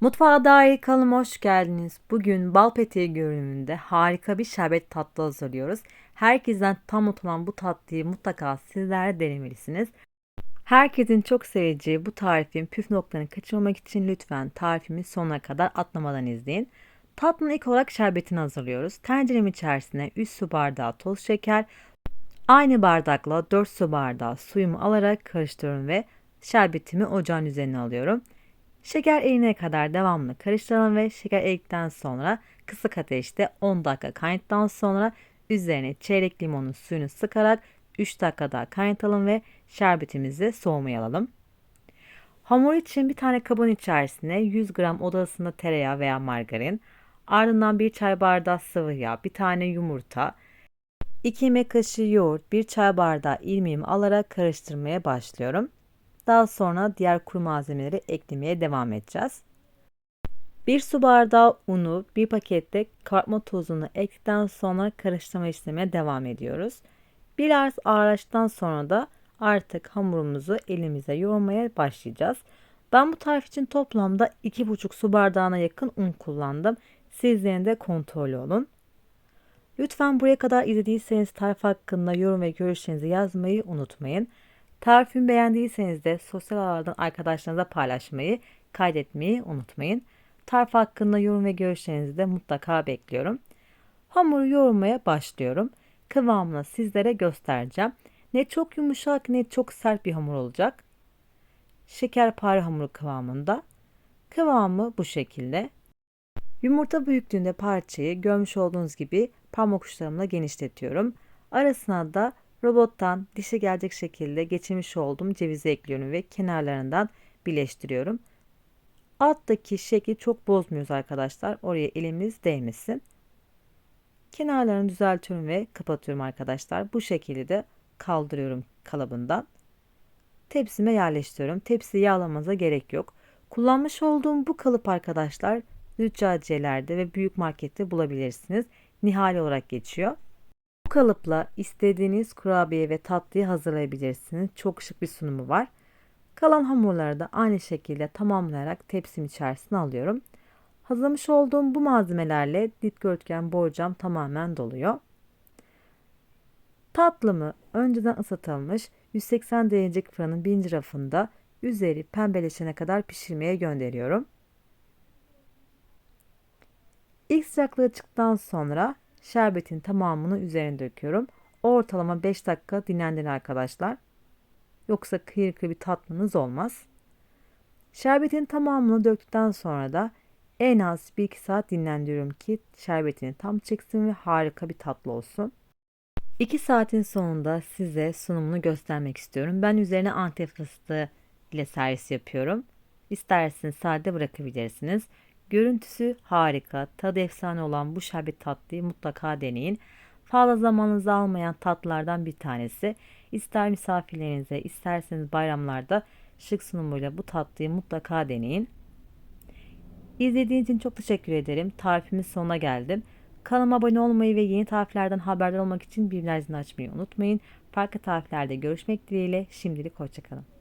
Mutfağa dair kanalıma hoş geldiniz. Bugün bal peteği görünümünde harika bir şerbet tatlı hazırlıyoruz. Herkesten tam not olan bu tatlıyı mutlaka sizler de denemelisiniz. Herkesin çok seveceği bu tarifin püf noktalarını kaçırmamak için lütfen tarifimi sonuna kadar atlamadan izleyin. Tatlının ilk olarak şerbetini hazırlıyoruz. Tencerem içerisine 3 su bardağı toz şeker, aynı bardakla 4 su bardağı suyumu alarak karıştırıyorum ve şerbetimi ocağın üzerine alıyorum. Şeker eriyene kadar devamlı karıştıralım ve şeker eridikten sonra kısık ateşte 10 dakika kaynadıktan sonra üzerine çeyrek limonun suyunu sıkarak 3 dakika daha kaynatalım ve şerbetimizi soğumaya alalım. Hamur için bir tane kabın içerisine 100 gram oda ısısında tereyağı veya margarin, ardından bir çay bardağı sıvı yağ, bir tane yumurta, 2 yemek kaşığı yoğurt, bir çay bardağı irmiğimi alarak karıştırmaya başlıyorum. Daha sonra diğer kuru malzemeleri eklemeye devam edeceğiz. 1 su bardağı unu, 1 pakette kabartma tozunu ekledikten sonra karıştırma işlemine devam ediyoruz. Biraz ağırlaştıktan sonra da artık hamurumuzu elimize yoğurmaya başlayacağız. Ben bu tarif için toplamda 2,5 su bardağına yakın un kullandım. Sizlerin de kontrollü olun. Lütfen buraya kadar izlediyseniz tarif hakkında yorum ve görüşlerinizi yazmayı unutmayın. Tarifimi beğendiyseniz de sosyal ağlardan arkadaşlarınıza paylaşmayı, kaydetmeyi unutmayın. Tarif hakkında yorum ve görüşlerinizi de mutlaka bekliyorum. Hamuru yoğurmaya başlıyorum. Kıvamını sizlere göstereceğim. Ne çok yumuşak ne çok sert bir hamur olacak. Şekerpare hamuru kıvamında. Kıvamı bu şekilde. Yumurta büyüklüğünde parçayı görmüş olduğunuz gibi parmak uçlarımla genişletiyorum. Arasına da robottan dişe gelecek şekilde geçirmiş olduğum cevizi ekliyorum ve kenarlarından birleştiriyorum. Alttaki şekli çok bozmuyoruz arkadaşlar. Oraya elimiz değmesin. Kenarlarını düzeltiyorum ve kapatıyorum arkadaşlar. Bu şekilde de kaldırıyorum kalıbından. Tepsime yerleştiriyorum. Tepsiyi yağlamanıza gerek yok. Kullanmış olduğum bu kalıp arkadaşlar züccaciyelerde ve büyük markette bulabilirsiniz. Nihali olarak geçiyor. Bu kalıpla istediğiniz kurabiye ve tatlıyı hazırlayabilirsiniz. Çok şık bir sunumu var. Kalan hamurları da aynı şekilde tamamlayarak tepsim içerisine alıyorum. Hazırlamış olduğum bu malzemelerle dikdörtgen borcam tamamen doluyor. Tatlımı önceden ısıtılmış 180 derecelik fırının birinci rafında üzeri pembeleşene kadar pişirmeye gönderiyorum. İlk sıcaklığı çıktıktan sonra şerbetin tamamını üzerine döküyorum. Ortalama 5 dakika dinlendirin arkadaşlar. Yoksa kıyır kıyır bir tatlınız olmaz. Şerbetin tamamını döktükten sonra da en az 1-2 saat dinlendiriyorum ki şerbetini tam çeksin ve harika bir tatlı olsun. 2 saatin sonunda size sunumunu göstermek istiyorum. Ben üzerine Antep fıstığı ile servis yapıyorum. İsterseniz sade bırakabilirsiniz. Görüntüsü harika, tadı efsane olan bu şerbet tatlıyı mutlaka deneyin. Fazla zamanınızı almayan tatlılardan bir tanesi. İster misafirlerinize, isterseniz bayramlarda şık sunumuyla bu tatlıyı mutlaka deneyin. İzlediğiniz için çok teşekkür ederim. Tarifimin sonuna geldim. Kanalıma abone olmayı ve yeni tariflerden haberdar olmak için bildirim zilini açmayı unutmayın. Farklı tariflerde görüşmek dileğiyle. Şimdilik hoşçakalın.